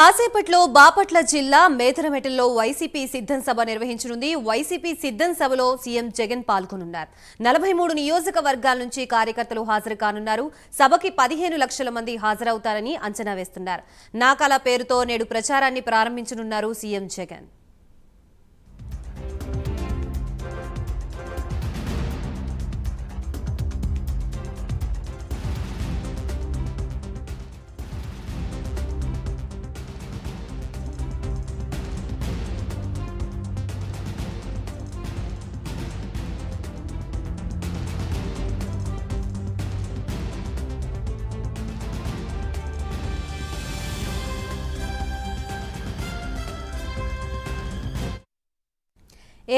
కాసేపట్లో బాపట్ల జిల్లా మేదరమెటల్లో వైసీపీ సిద్ధం సభ నిర్వహించనుంది. వైసీపీ సిద్ధం సభలో సీఎం జగన్ పాల్గొనున్నారు. 43 నియోజకవర్గాల నుంచి కార్యకర్తలు హాజరు కానున్నారు. సభకి 15 లక్షల మంది హాజరవుతారని అంచనా వేస్తున్నారు. నాకాల పేరుతో నేడు ప్రచారాన్ని ప్రారంభించనున్నారు సీఎం జగన్.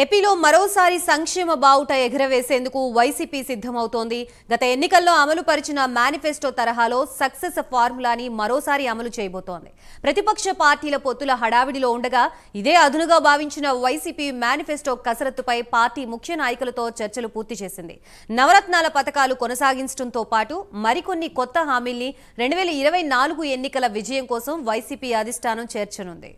ఏపీలో మరోసారి సంక్షేమ బావుట ఎగురవేసేందుకు వైసీపీ సిద్ధమవుతోంది. గత ఎన్నికల్లో అమలు పరిచిన మేనిఫెస్టో తరహాలో సక్సెస్ ఫార్ములాని మరోసారి అమలు చేయబోతోంది. ప్రతిపక్ష పార్టీల పొత్తుల హడావిడిలో ఉండగా ఇదే అదునుగా భావించిన వైసీపీ మేనిఫెస్టో కసరత్తుపై పార్టీ ముఖ్య నాయకులతో చర్చలు పూర్తి చేసింది. నవరత్నాల పథకాలు కొనసాగించడంతో పాటు మరికొన్ని కొత్త హామీల్ని 2024 ఎన్నికల విజయం కోసం వైసీపీ అధిష్టానం చేర్చనుంది.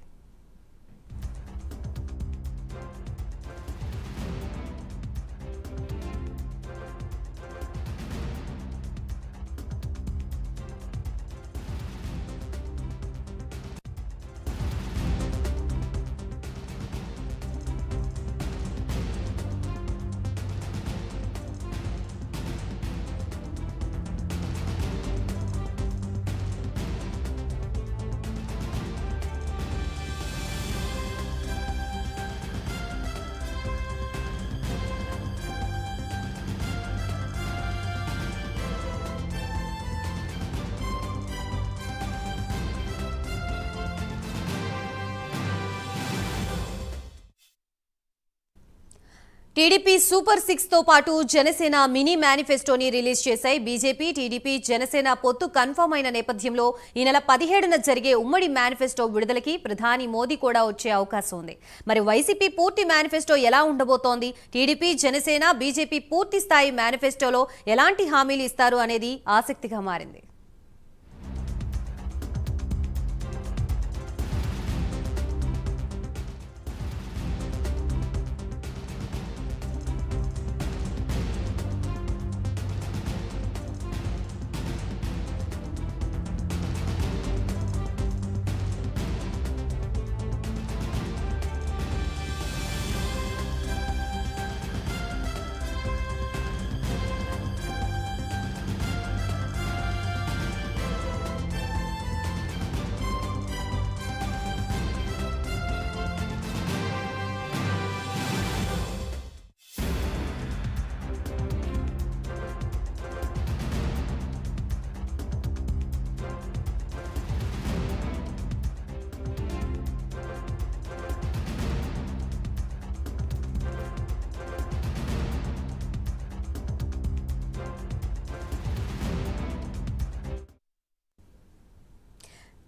టీడీపీ సూపర్ 6 తో పాటు జనసేన మినీ మేనిఫెస్టోని రిలీజ్ చేశాయి. బీజేపీ, టీడీపీ, జనసేన పొత్తు కన్ఫర్మ్ అయిన నేపథ్యంలో ఈ నెల 17న జరిగే ఉమ్మడి మేనిఫెస్టో విడుదలకి ప్రధాని మోదీ కూడా వచ్చే అవకాశం ఉంది. మరి వైసీపీ పూర్తి మేనిఫెస్టో ఎలా ఉండబోతోంది? టీడీపీ, జనసేన, బీజేపీ పూర్తి స్థాయి మేనిఫెస్టోలో ఎలాంటి హామీలు ఇస్తారు అనేది ఆసక్తిగా మారింది.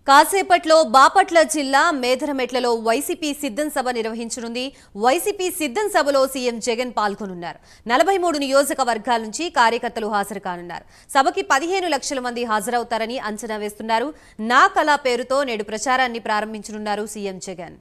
కాసేపట్లో బాపట్ల జిల్లా మేదరమెట్లలో వైసీపీ సిద్ధం సభ నిర్వహించనుంది. వైసీపీ సిద్ధం సభలో సీఎం జగన్ పాల్గొనున్నారు. 43 నియోజకవర్గాల నుంచి కార్యకర్తలు హాజరు కానున్నారు. సభకి 15 లక్షల మంది హాజరవుతారని అంచనా వేస్తున్నారు. నా కళ పేరుతో నేడు ప్రచారాన్ని ప్రారంభించనున్నారు సీఎం జగన్.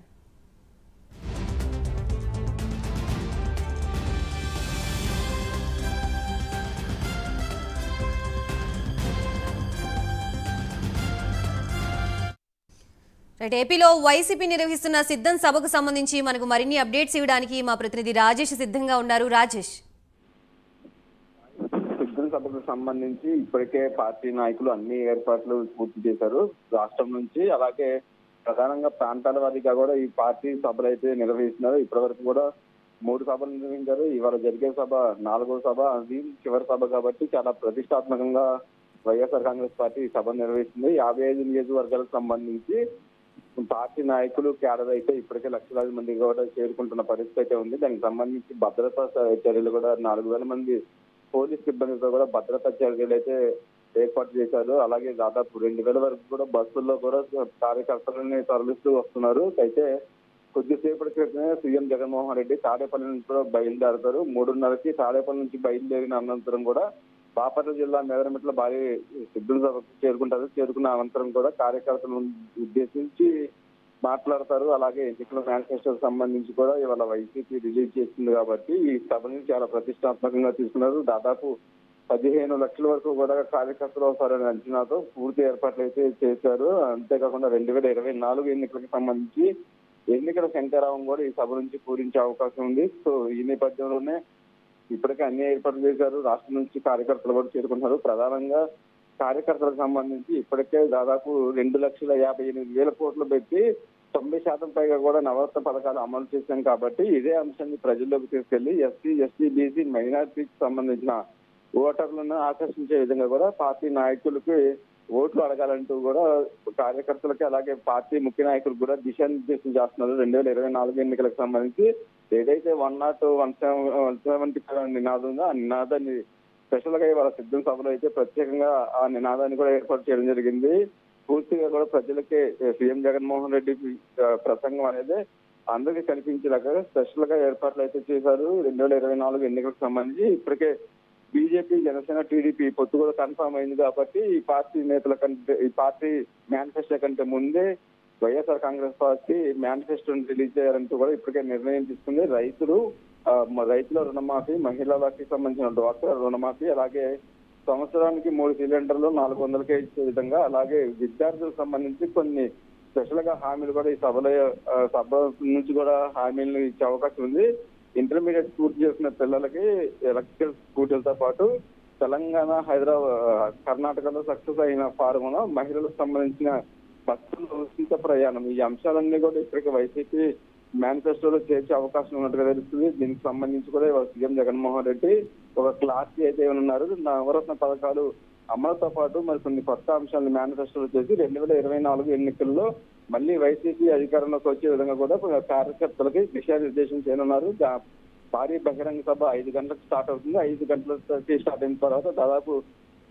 ఏపీలో వైసీపీ నిర్వహిస్తున్న సిద్ధం సభకు సంబంధించి మనకు మరిన్ని అప్డేట్స్ ఇవ్వడానికి మా ప్రతినిధి రాజేష్ సిద్ధంగా ఉన్నారు. రాజేష్, సిద్ధం సభకు సంబంధించి ఇప్పటికే పార్టీ నాయకులు అన్ని ఏర్పాట్లు పూర్తి చేశారు. రాష్ట్రం నుంచి అలాగే ప్రధానంగా ప్రాంతాల వారీగా కూడా ఈ పార్టీ సభలు అయితే నిర్వహిస్తున్నారు. ఇప్పటి వరకు కూడా 3 సభలు నిర్వహించారు. ఇవాళ జరిగే సభ 4వ సభ, అది చివరి సభ కాబట్టి చాలా ప్రతిష్టాత్మకంగా వైఎస్ఆర్ కాంగ్రెస్ పార్టీ సభ నిర్వహిస్తుంది. 55 నియోజకవర్గాలకు సంబంధించి పార్టీ నాయకులు క్యాడర్ అయితే ఇప్పటికే లక్షలాది మంది కూడా చేరుకుంటున్న పరిస్థితి అయితే ఉంది. దానికి సంబంధించి భద్రతా చర్యలు కూడా 4,000 మంది పోలీస్ సిబ్బందితో కూడా భద్రతా చర్యలు అయితే ఏర్పాటు చేశారు. అలాగే దాదాపు 2,000 వరకు కూడా బస్సుల్లో కూడా కార్యకర్తలని తరలిస్తూ వస్తున్నారు. అయితే కొద్దిసేపటి క్రితమే సీఎం జగన్మోహన్ రెడ్డి తాడేపల్లి నుంచి కూడా బయలుదేరతారు. 3:30కి తాడేపల్లి నుంచి బయలుదేరిన అనంతరం కూడా బాపట్ల జిల్లా మేదరమెట్ల భారీ సిద్ధుల సభకు చేరుకుంటారు. చేరుకున్న అనంతరం కూడా కార్యకర్తలను ఉద్దేశించి మాట్లాడతారు. అలాగే ఎన్నికల మేనిఫెస్టోకి సంబంధించి కూడా ఇవాళ వైసీపీ రిలీజ్ చేసింది కాబట్టి ఈ సభని చాలా ప్రతిష్టాత్మకంగా తీసుకున్నారు. దాదాపు 15 లక్షల వరకు కూడా కార్యకర్తలు వస్తారనే అంచనాతో పూర్తి ఏర్పాట్లు అయితే చేశారు. అంతేకాకుండా 2024 ఎన్నికలకు సంబంధించి ఎన్నికల శంకరావం కూడా ఈ సభ నుంచి పూరించే అవకాశం ఉంది. సో ఈ నేపథ్యంలోనే ఇప్పటికే అన్ని ఏర్పాట్లు చేశారు. రాష్ట్రం నుంచి కార్యకర్తలు కూడా చేరుకుంటున్నారు. ప్రధానంగా కార్యకర్తలకు సంబంధించి ఇప్పటికే దాదాపు 2,58,000 కోట్లు పెట్టి 90% పైగా కూడా నవరత్న పథకాలు అమలు చేశాం కాబట్టి ఇదే అంశాన్ని ప్రజల్లోకి తీసుకెళ్లి ఎస్సీ, ఎస్టీ, బీసీ, మైనారిటీకి సంబంధించిన ఓటర్లను ఆకర్షించే విధంగా కూడా పార్టీ నాయకులకి ఓట్లు అడగాలంటూ కూడా కార్యకర్తలకి అలాగే పార్టీ ముఖ్య నాయకులకు కూడా దిశానిర్దేశం చేస్తున్నారు. 2024 ఎన్నికలకు సంబంధించి ఏదైతే 170 నినాదం ఉందో ఆ నినాదాన్ని స్పెషల్ గా ఇవాళ సిద్ధం సభలో అయితే ప్రత్యేకంగా ఆ నినాదాన్ని కూడా ఏర్పాటు చేయడం జరిగింది. పూర్తిగా కూడా ప్రజలకి సీఎం జగన్మోహన్ రెడ్డి ప్రసంగం అనేది అందరికీ కనిపించేలాగా స్పెషల్ గా ఏర్పాట్లు అయితే చేశారు. 2024 ఎన్నికలకు సంబంధించి ఇప్పటికే బీజేపీ, జనసేన, టీడీపీ పొత్తు కూడా కన్ఫర్మ్ అయింది కాబట్టి ఈ పార్టీ నేతల కంటే ఈ పార్టీ మేనిఫెస్టో కంటే ముందే వైఎస్ఆర్ కాంగ్రెస్ పార్టీ మేనిఫెస్టోని రిలీజ్ చేయాలంటూ కూడా ఇప్పటికే నిర్ణయం తీసుకుంది. రైతుల రుణమాఫీ, మహిళలకి సంబంధించిన డ్వాక్రా రుణమాఫీ, అలాగే సంవత్సరానికి 3 సిలిండర్లు 400కే ఇచ్చే విధంగా, అలాగే విద్యార్థులకు సంబంధించి కొన్ని స్పెషల్ గా హామీలు కూడా ఈ సభ నుంచి కూడా హామీలను ఇచ్చే అవకాశం ఉంది. ఇంటర్మీడియట్ పూర్తి చేసిన పిల్లలకి ఎలక్ట్రికల్ స్కూటీలతో పాటు తెలంగాణ, హైదరాబాద్, కర్ణాటకలో సక్సెస్ అయిన ఫార్ములా మహిళలకు సంబంధించిన బస్సులు ఉచిత ప్రయాణం, ఈ అంశాలన్నీ కూడా ఇప్పటికే వైసీపీ మేనిఫెస్టోలో చేర్చే అవకాశం ఉన్నట్టుగా తెలుస్తుంది. దీనికి సంబంధించి కూడా ఇవాళ సీఎం జగన్మోహన్ రెడ్డి ఒక క్లారిటీ అయితే ఉన్నారు. నవరత్న పథకాలు అమలుతో పాటు మరి కొన్ని కొత్త అంశాలను మేనిఫెస్టోలో చేసి 2024 ఎన్నికల్లో మళ్ళీ వైసీపీ అధికారంలోకి వచ్చే విధంగా కూడా కార్యకర్తలకి దిశానిర్దేశం చేయనున్నారు. భారీ బహిరంగ సభ 5 గంటలకు స్టార్ట్ అవుతుంది. 5 గంటలకి స్టార్ట్ అయిన తర్వాత దాదాపు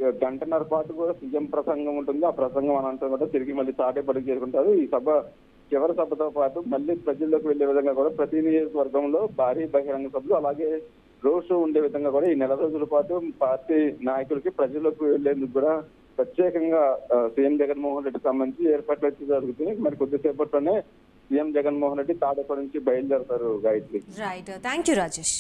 1.5 గంటల పాటు కూడా సీఎం ప్రసంగం ఉంటుంది. ఆ ప్రసంగం అనంతరం కూడా తిరిగి మళ్ళీ తాటేపల్లికి చేరుకుంటారు. ఈ సభ చివరి సభతో పాటు మళ్ళీ ప్రజల్లోకి వెళ్లే విధంగా కూడా ప్రతి నియోజకవర్గంలో భారీ బహిరంగ సభలు అలాగే రోడ్ షో ఉండే విధంగా కూడా ఈ 4 రోజుల పాటు పార్టీ నాయకులకి ప్రజల్లోకి వెళ్లేందుకు కూడా ప్రత్యేకంగా సీఎం జగన్మోహన్ రెడ్డికి సంబంధించి ఏర్పాట్లు అయితే జరుగుతున్నాయి. మరి కొద్దిసేపట్లోనే సీఎం జగన్మోహన్ రెడ్డి తాడేపల్లి నుంచి బయలుదేరతారు. Gayatri. Right, thank you Rajesh.